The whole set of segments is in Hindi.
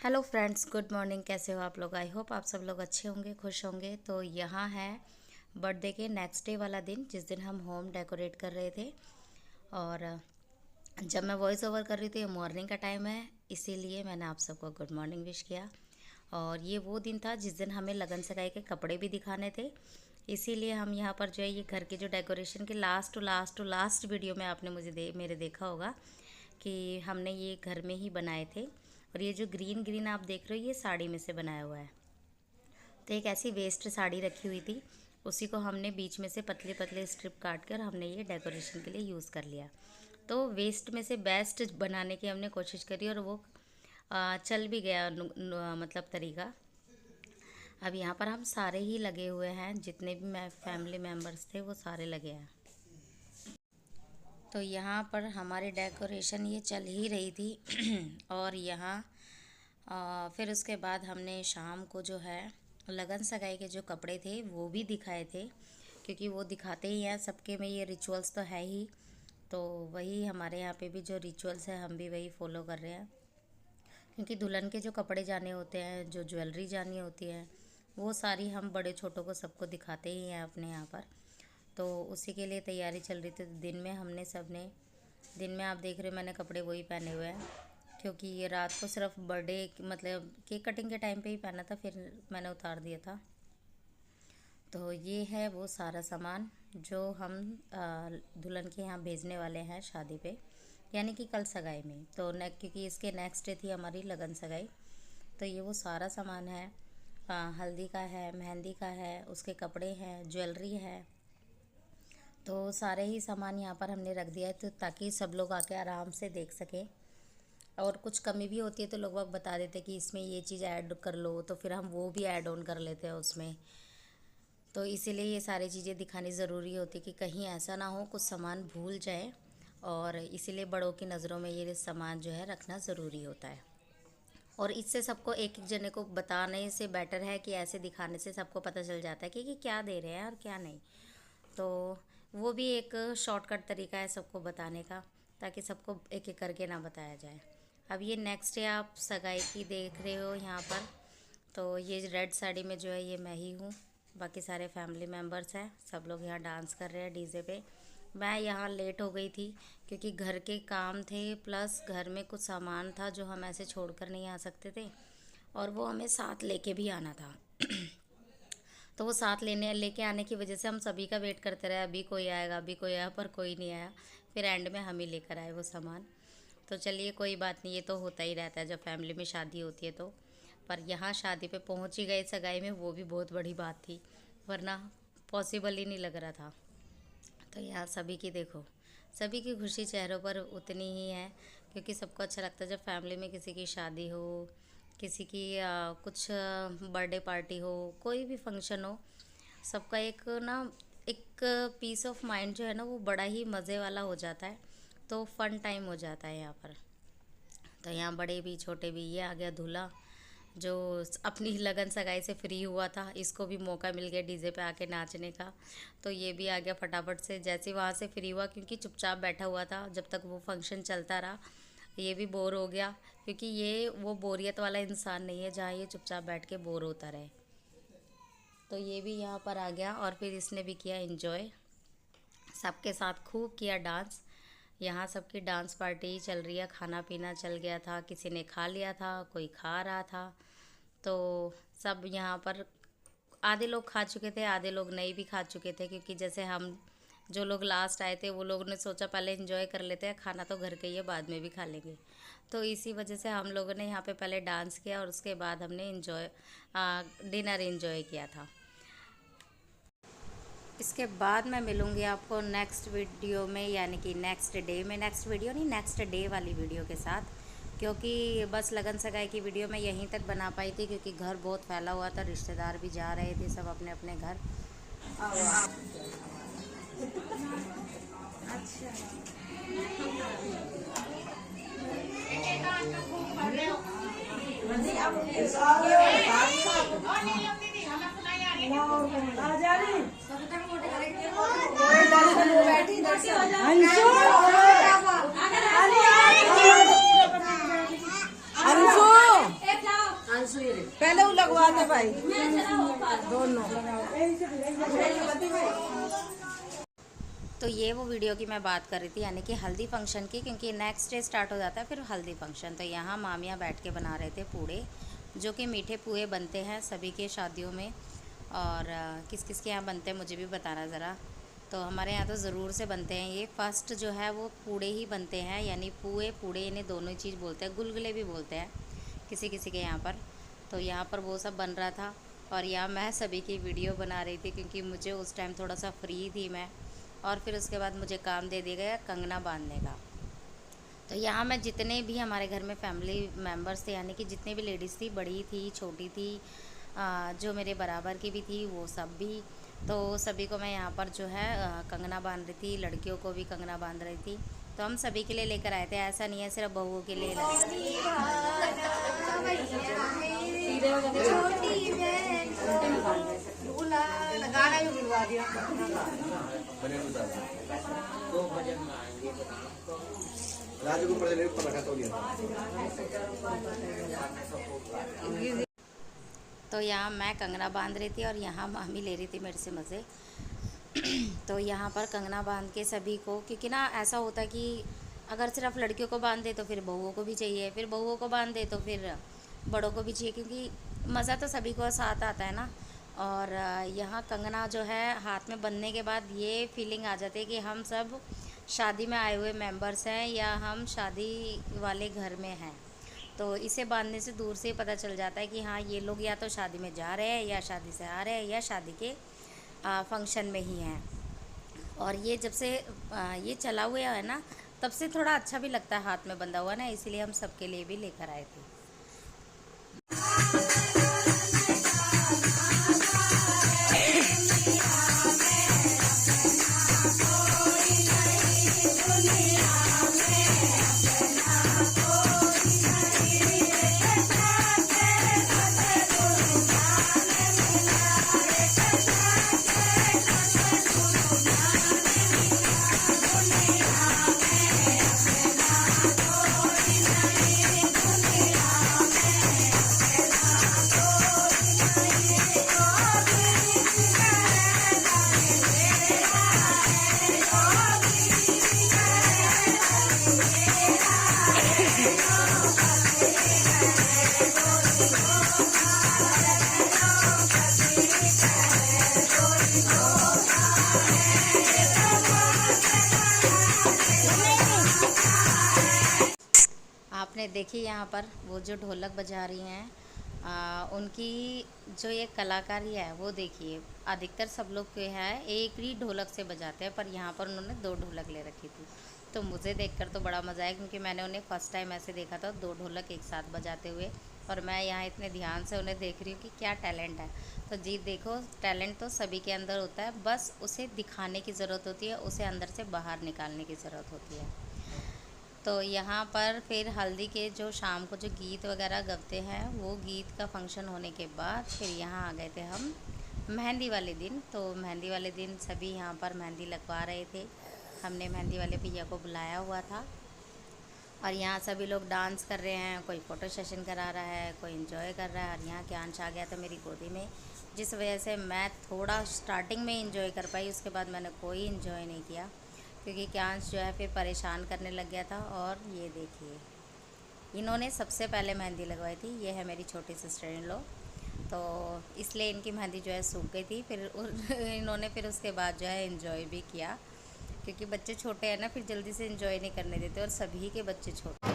Hello friends, good morning. कैसे हो आप लोग? आई होप आप सब लोग अच्छे होंगे, खुश होंगे। तो यहाँ है बर्थडे के नेक्स्ट डे वाला दिन, जिस दिन हम होम डेकोरेट कर रहे थे। और जब मैं वॉइस ओवर कर रही थी, मॉर्निंग का टाइम है, इसीलिए मैंने आप सबको गुड मॉर्निंग विश किया। और ये वो दिन था जिस दिन हमें लगन सगाई के कपड़े भी दिखाने थे, इसीलिए हम यहाँ पर जो है ये घर के जो डेकोरेशन के लास्ट वीडियो में आपने मेरे देखा होगा कि हमने ये घर में ही बनाए थे। और ये जो ग्रीन ग्रीन आप देख रहे हो, ये साड़ी में से बनाया हुआ है। तो एक ऐसी वेस्ट साड़ी रखी हुई थी, उसी को हमने बीच में से पतले पतले स्ट्रिप काट कर हमने ये डेकोरेशन के लिए यूज़ कर लिया। तो वेस्ट में से बेस्ट बनाने की हमने कोशिश करी और वो चल भी गया मतलब तरीका। अब यहाँ पर हम सारे ही लगे हुए हैं, जितने भी फैमिली मेम्बर्स थे वो सारे लगे हैं। तो यहाँ पर हमारी डेकोरेशन ये चल ही रही थी और यहाँ फिर उसके बाद हमने शाम को जो है लगन सगाई के जो कपड़े थे वो भी दिखाए थे, क्योंकि वो दिखाते ही हैं सबके में, ये रिचुअल्स तो है ही। तो वही हमारे यहाँ पे भी जो रिचुअल्स है हम भी वही फॉलो कर रहे हैं, क्योंकि दुल्हन के जो कपड़े जाने होते हैं, जो ज्वेलरी जानी होती है, वो सारी हम बड़े छोटों को सबको दिखाते ही हैं अपने यहाँ पर। तो उसी के लिए तैयारी चल रही थी। तो दिन में आप देख रहे हो मैंने कपड़े वही पहने हुए हैं, क्योंकि ये रात को सिर्फ बर्थडे मतलब केक कटिंग के टाइम पे ही पहना था, फिर मैंने उतार दिया था। तो ये है वो सारा सामान जो हम दुल्हन के यहाँ भेजने वाले हैं शादी पे, यानी कि कल सगाई में। तो क्योंकि इसके नेक्स्ट डे थी हमारी लगन सगाई, तो ये वो सारा सामान है। हल्दी का है, मेहंदी का है, उसके कपड़े हैं, ज्वेलरी है। तो सारे ही सामान यहाँ पर हमने रख दिया है, तो ताकि सब लोग आके आराम से देख सकें। और कुछ कमी भी होती है तो लोग बता देते कि इसमें ये चीज़ ऐड कर लो, तो फिर हम वो भी ऐड ऑन कर लेते हैं उसमें। तो इसीलिए ये सारी चीज़ें दिखानी ज़रूरी होती है कि कहीं ऐसा ना हो कुछ सामान भूल जाए, और इसीलिए बड़ों की नज़रों में ये सामान जो है रखना ज़रूरी होता है। और इससे सबको एक एक जने को बताने से बेटर है कि ऐसे दिखाने से सबको पता चल जाता है कि क्या दे रहे हैं और क्या नहीं। तो वो भी एक शॉर्टकट तरीका है सबको बताने का, ताकि सबको एक एक करके ना बताया जाए। अब ये नेक्स्ट डे आप सगाई की देख रहे हो यहाँ पर। तो ये रेड साड़ी में जो है ये मैं ही हूँ, बाकी सारे फैमिली मेम्बर्स हैं, सब लोग यहाँ डांस कर रहे हैं डीजे पे। मैं यहाँ लेट हो गई थी क्योंकि घर के काम थे, प्लस घर में कुछ सामान था जो हम ऐसे छोड़कर नहीं आ सकते थे, और वो हमें साथ लेके भी आना था। तो वो साथ लेके आने की वजह से हम सभी का वेट करते रहे, अभी कोई आएगा अभी कोई आया, पर कोई नहीं आया। फिर एंड में हम ही लेकर आए वो सामान। तो चलिए कोई बात नहीं, ये तो होता ही रहता है जब फैमिली में शादी होती है तो। पर यहाँ शादी पे पहुँच ही गए सगाई में, वो भी बहुत बड़ी बात थी, वरना पॉसिबल ही नहीं लग रहा था। तो यहाँ सभी की देखो, सभी की खुशी चेहरों पर उतनी ही है, क्योंकि सबको अच्छा लगता है जब फैमिली में किसी की शादी हो, किसी की कुछ बर्थडे पार्टी हो, कोई भी फंक्शन हो, सबका एक पीस ऑफ माइंड जो है ना वो बड़ा ही मज़े वाला हो जाता है। तो फन टाइम हो जाता है यहाँ पर। तो यहाँ बड़े भी छोटे भी, ये आ गया दूल्हा जो अपनी लगन सगाई से फ्री हुआ था, इसको भी मौका मिल गया डीजे पे आके नाचने का। तो ये भी आ गया फटाफट से, जैसे वहाँ से फ्री हुआ, क्योंकि चुपचाप बैठा हुआ था जब तक वो फंक्शन चलता रहा। ये भी बोर हो गया, क्योंकि ये वो बोरियत वाला इंसान नहीं है जहाँ ये चुपचाप बैठ के बोर होता रहे। तो ये भी यहाँ पर आ गया, और फिर इसने भी किया एंजॉय, सबके साथ खूब किया डांस। यहाँ सबकी डांस पार्टी चल रही है, खाना पीना चल गया था, किसी ने खा लिया था, कोई खा रहा था। तो सब यहाँ पर आधे लोग खा चुके थे, आधे लोग नहीं भी खा चुके थे, क्योंकि जैसे हम जो लोग लास्ट आए थे वो लोगों ने सोचा पहले एंजॉय कर लेते हैं, खाना तो घर के ही है, बाद में भी खा लेंगे। तो इसी वजह से हम लोगों ने यहाँ पे पहले डांस किया और उसके बाद हमने डिनर एंजॉय किया था। इसके बाद मैं मिलूँगी आपको नेक्स्ट वीडियो में, यानी कि नेक्स्ट डे में, नेक्स्ट वीडियो नहीं, नेक्स्ट डे वाली वीडियो के साथ। क्योंकि बस लगन सगाई की वीडियो मैं यहीं तक बना पाई थी, क्योंकि घर बहुत फैला हुआ था, रिश्तेदार भी जा रहे थे सब अपने अपने घर। अंशु पहले वो लगवा दे भाई दोनों। तो ये वो वीडियो की मैं बात कर रही थी, यानी कि हल्दी फंक्शन की, क्योंकि नेक्स्ट डे स्टार्ट हो जाता है फिर हल्दी फंक्शन। तो यहाँ मामियाँ बैठ के बना रहे थे पूड़े, जो कि मीठे पुए बनते हैं सभी के शादियों में। और किस किस के यहाँ बनते हैं मुझे भी बताना ज़रा। तो हमारे यहाँ तो ज़रूर से बनते हैं ये। फर्स्ट जो है वो पूड़े ही बनते हैं, यानी पुए पूड़े इन्हें दोनों ही चीज़ बोलते हैं, गुलगुले भी बोलते हैं किसी किसी के यहाँ पर। तो यहाँ पर वो सब बन रहा था और यहाँ मैं सभी की वीडियो बना रही थी, क्योंकि मुझे उस टाइम थोड़ा सा फ्री थी मैं। और फिर उसके बाद मुझे काम दे दिया गया कंगना बांधने का। तो यहाँ मैं जितने भी हमारे घर में फैमिली मेम्बर्स थे, यानी कि जितने भी लेडीज़ थी, बड़ी थी छोटी थी, जो मेरे बराबर की भी थी वो सब भी, तो सभी को मैं यहाँ पर जो है कंगना बांध रही थी। लड़कियों को भी कंगना बांध रही थी। तो हम सभी के लिए लेकर आए थे, ऐसा नहीं है सिर्फ बहुओं के लिए तो यहाँ मैं कंगना बांध रही थी और यहाँ मामी ले रही थी मेरे से मज़े। तो यहाँ पर कंगना बांध के सभी को, क्योंकि ना ऐसा होता है कि अगर सिर्फ लड़कियों को बांध दे तो फिर बहुओं को भी चाहिए, फिर बहुओं को बांध दे तो फिर बड़ों को भी चाहिए, क्योंकि मज़ा तो सभी को साथ आता है ना। और यहाँ कंगना जो है हाथ में बंधने के बाद ये फीलिंग आ जाती है कि हम सब शादी में आए हुए मेंबर्स हैं या हम शादी वाले घर में हैं। तो इसे बांधने से दूर से ही पता चल जाता है कि हाँ ये लोग या तो शादी में जा रहे हैं या शादी से आ रहे हैं या शादी के फंक्शन में ही हैं। और ये जब से ये चला हुआ है ना, तब से थोड़ा अच्छा भी लगता है हाथ में बंधा हुआ ना, इसीलिए हम सबके लिए भी लेकर आए थे। आपने देखी यहाँ पर वो जो ढोलक बजा रही हैं, उनकी जो ये कलाकारी है वो देखिए। अधिकतर सब लोग के है एक ही ढोलक से बजाते हैं, पर यहाँ पर उन्होंने 2 ढोलक ले रखी थी। तो मुझे देखकर तो बड़ा मज़ा आया, क्योंकि मैंने उन्हें फ़र्स्ट टाइम ऐसे देखा था 2 ढोलक एक साथ बजाते हुए। और मैं यहाँ इतने ध्यान से उन्हें देख रही हूँ कि क्या टैलेंट है। तो जी देखो, टैलेंट तो सभी के अंदर होता है, बस उसे दिखाने की ज़रूरत होती है, उसे अंदर से बाहर निकालने की ज़रूरत होती है। तो यहाँ पर फिर हल्दी के जो शाम को जो गीत वगैरह गवते हैं, वो गीत का फंक्शन होने के बाद फिर यहाँ आ गए थे हम मेहंदी वाले दिन। तो मेहंदी वाले दिन सभी यहाँ पर मेहंदी लगवा रहे थे। हमने मेहंदी वाले भैया को बुलाया हुआ था और यहाँ सभी लोग डांस कर रहे हैं, कोई फ़ोटो सेशन करा रहा है, कोई एंजॉय कर रहा है। और यहाँ क्यांश आ गया था मेरी गोदी में, जिस वजह से मैं थोड़ा स्टार्टिंग में एंजॉय कर पाई, उसके बाद मैंने कोई एंजॉय नहीं किया, क्योंकि क्यांश जो है फिर परेशान करने लग गया था। और ये देखिए, इन्होंने सबसे पहले मेहंदी लगवाई थी। ये है मेरी छोटी सिस्टर इन लो, तो इसलिए इनकी मेहंदी जो है सूख गई थी। फिर इन्होंने फिर उसके बाद जो है एंजॉय भी किया, क्योंकि बच्चे छोटे हैं ना, फिर जल्दी से एंजॉय नहीं करने देते, और सभी के बच्चे छोटे।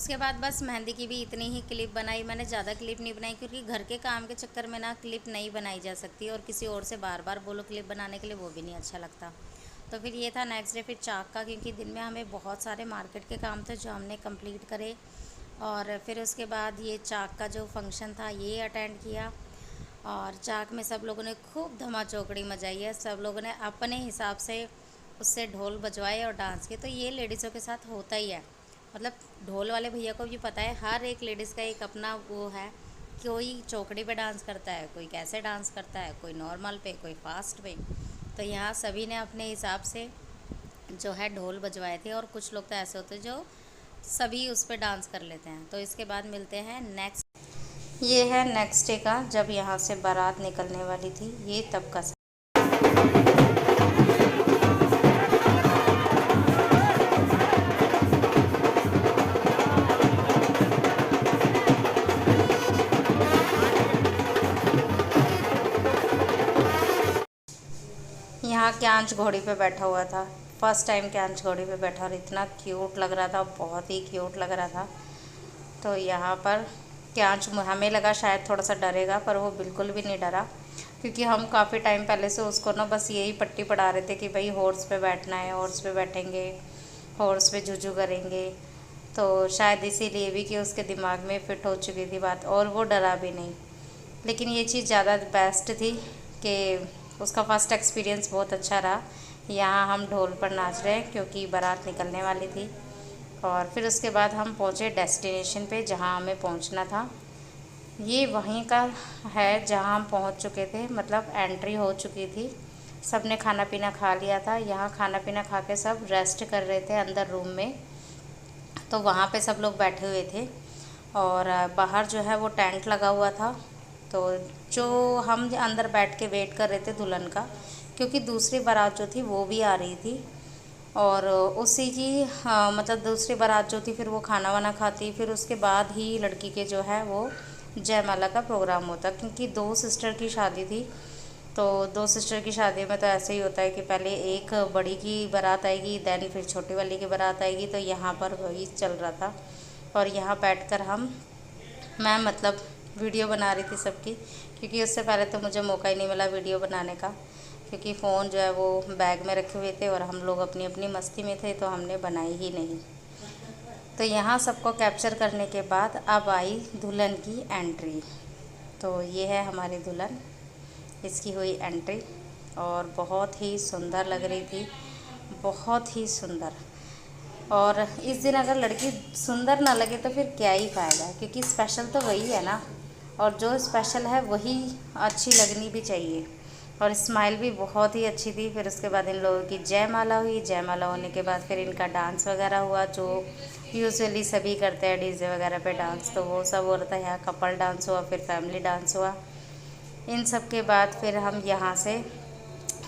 उसके बाद बस मेहंदी की भी इतनी ही क्लिप बनाई मैंने, ज़्यादा क्लिप नहीं बनाई क्योंकि घर के काम के चक्कर में ना क्लिप नहीं बनाई जा सकती, और किसी और से बार बार बोलो क्लिप बनाने के लिए, वो भी नहीं अच्छा लगता। तो फिर ये था नेक्स्ट डे फिर चाक का, क्योंकि दिन में हमें बहुत सारे मार्केट के काम थे जो हमने कंप्लीट करे। और फिर उसके बाद ये चाक का जो फंक्शन था ये अटेंड किया, और चाक में सब लोगों ने खूब धमा चौकड़ी मचाई है। सब लोगों ने अपने हिसाब से उससे ढोल बजवाए और डांस किए। तो ये लेडीज़ों के साथ होता ही है, मतलब ढोल वाले भैया को भी पता है, हर एक लेडीज़ का एक अपना वो है, कोई चौकड़ी पे डांस करता है, कोई कैसे डांस करता है, कोई नॉर्मल पे, कोई फास्ट पे। तो यहाँ सभी ने अपने हिसाब से जो है ढोल बजवाए थे, और कुछ लोग तो ऐसे होते हैं जो सभी उस पर डांस कर लेते हैं। तो इसके बाद मिलते हैं नेक्स्ट, ये है नेक्स्ट डे का, जब यहाँ से बारात निकलने वाली थी, ये तब का। यहाँ क्यांच घोड़ी पे बैठा हुआ था, फर्स्ट टाइम क्यांच घोड़ी पे बैठा, और इतना क्यूट लग रहा था, बहुत ही क्यूट लग रहा था। तो यहाँ पर क्यांच, हमें लगा शायद थोड़ा सा डरेगा, पर वो बिल्कुल भी नहीं डरा, क्योंकि हम काफ़ी टाइम पहले से उसको ना बस यही पट्टी पढ़ा रहे थे कि भाई हॉर्स पे बैठना है, हॉर्स पे बैठेंगे, हॉर्स पे जुजू करेंगे। तो शायद इसीलिए भी कि उसके दिमाग में फिट हो चुकी थी बात, और वो डरा भी नहीं। लेकिन ये चीज़ ज़्यादा बेस्ट थी कि उसका फ़र्स्ट एक्सपीरियंस बहुत अच्छा रहा। यहाँ हम ढोल पर नाच रहे हैं क्योंकि बारात निकलने वाली थी। और फिर उसके बाद हम पहुँचे डेस्टिनेशन पे, जहाँ हमें पहुँचना था। ये वहीं का है जहाँ हम पहुँच चुके थे, मतलब एंट्री हो चुकी थी। सब ने खाना पीना खा लिया था। यहाँ खाना पीना खा के सब रेस्ट कर रहे थे अंदर रूम में, तो वहाँ पे सब लोग बैठे हुए थे। और बाहर जो है वो टेंट लगा हुआ था। तो जो हम अंदर बैठ के वेट कर रहे थे दुल्हन का, क्योंकि दूसरी बारात जो थी वो भी आ रही थी, और उसी की मतलब दूसरी बारात जो थी फिर वो खाना वाना खाती, फिर उसके बाद ही लड़की के जो है वो जयमाला का प्रोग्राम होता, क्योंकि 2 सिस्टर की शादी थी। तो 2 सिस्टर की शादी में तो ऐसे ही होता है कि पहले एक बड़ी की बारात आएगी, देन फिर छोटी वाली की बारात आएगी। तो यहाँ पर वही चल रहा था, और यहाँ बैठकर मैं मतलब वीडियो बना रही थी सबकी, क्योंकि उससे पहले तो मुझे मौका ही नहीं मिला वीडियो बनाने का, क्योंकि फ़ोन जो है वो बैग में रखे हुए थे और हम लोग अपनी अपनी मस्ती में थे, तो हमने बनाई ही नहीं। तो यहाँ सबको कैप्चर करने के बाद अब आई दुल्हन की एंट्री। तो ये है हमारी दुल्हन, इसकी हुई एंट्री, और बहुत ही सुंदर लग रही थी, बहुत ही सुंदर। और इस दिन अगर लड़की सुंदर ना लगे तो फिर क्या ही फ़ायदा, क्योंकि स्पेशल तो वही है ना, और जो स्पेशल है वही अच्छी लगनी भी चाहिए। और स्माइल भी बहुत ही अच्छी थी। फिर उसके बाद इन लोगों की जयमाला हुई, जयमाला होने के बाद फिर इनका डांस वगैरह हुआ, जो यूजुअली सभी करते हैं डीजे वगैरह पे डांस, तो वो सब हो रहा था। यहाँ कपल डांस हुआ, फिर फैमिली डांस हुआ। इन सब के बाद फिर हम यहाँ से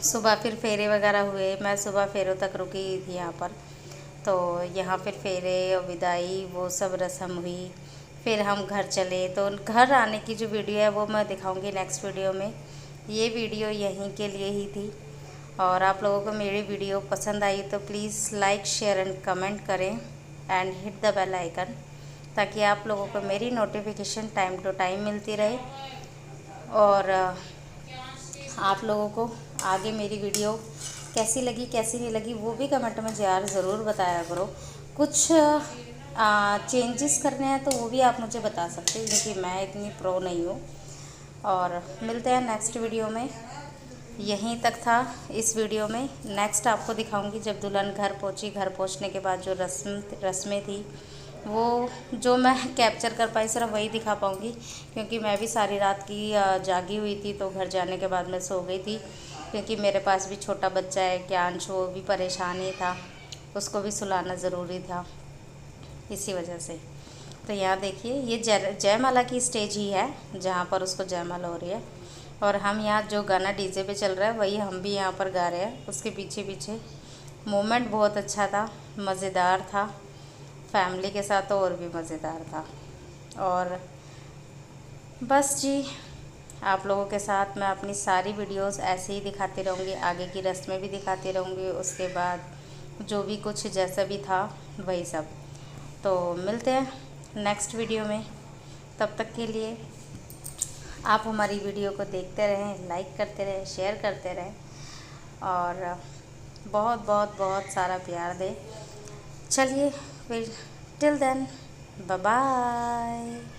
सुबह फिर फेरे वगैरह हुए। मैं सुबह फेरों तक रुकी थी यहाँ पर। तो यहाँ फिर फेरे और विदाई वो सब रस्म हुई। फिर हम घर चले। तो घर आने की जो वीडियो है वो मैं दिखाऊंगी नेक्स्ट वीडियो में। ये वीडियो यहीं के लिए ही थी। और आप लोगों को मेरी वीडियो पसंद आई तो please like share and comment करें and hit the bell icon, ताकि आप लोगों को मेरी नोटिफिकेशन टाइम टू टाइम मिलती रहे। और आप लोगों को आगे मेरी वीडियो कैसी लगी कैसी नहीं लगी वो भी कमेंट में यार ज़रूर बताया करो। कुछ चेंजेस करने हैं तो वो भी आप मुझे बता सकते हैं, क्योंकि मैं इतनी प्रो नहीं हूँ। और मिलते हैं नेक्स्ट वीडियो में। यहीं तक था इस वीडियो में। नेक्स्ट आपको दिखाऊंगी जब दुल्हन घर पहुंची। घर पहुंचने के बाद जो रस्में थी वो जो मैं कैप्चर कर पाई सिर्फ वही दिखा पाऊंगी, क्योंकि मैं भी सारी रात की जागी हुई थी। तो घर जाने के बाद मैं सो गई थी, क्योंकि मेरे पास भी छोटा बच्चा है क्यांश, वो भी परेशान ही था, उसको भी सुलाना ज़रूरी था, इसी वजह से। तो यहाँ देखिए ये जयमाला की स्टेज ही है जहाँ पर उसको जयमाला हो रही है। और हम यहाँ जो गाना डीजे पे चल रहा है वही हम भी यहाँ पर गा रहे हैं उसके पीछे पीछे। मोमेंट बहुत अच्छा था, मज़ेदार था। फैमिली के साथ तो और भी मज़ेदार था। और बस जी, आप लोगों के साथ मैं अपनी सारी वीडियोस ऐसे ही दिखाती रहूँगी, आगे की रस्में भी दिखाती रहूँगी, उसके बाद जो भी कुछ जैसा भी था वही सब। तो मिलते हैं नेक्स्ट वीडियो में। तब तक के लिए आप हमारी वीडियो को देखते रहें, लाइक करते रहें, शेयर करते रहें और बहुत बहुत बहुत सारा प्यार दें। चलिए फिर, टिल देन, बाय बाय।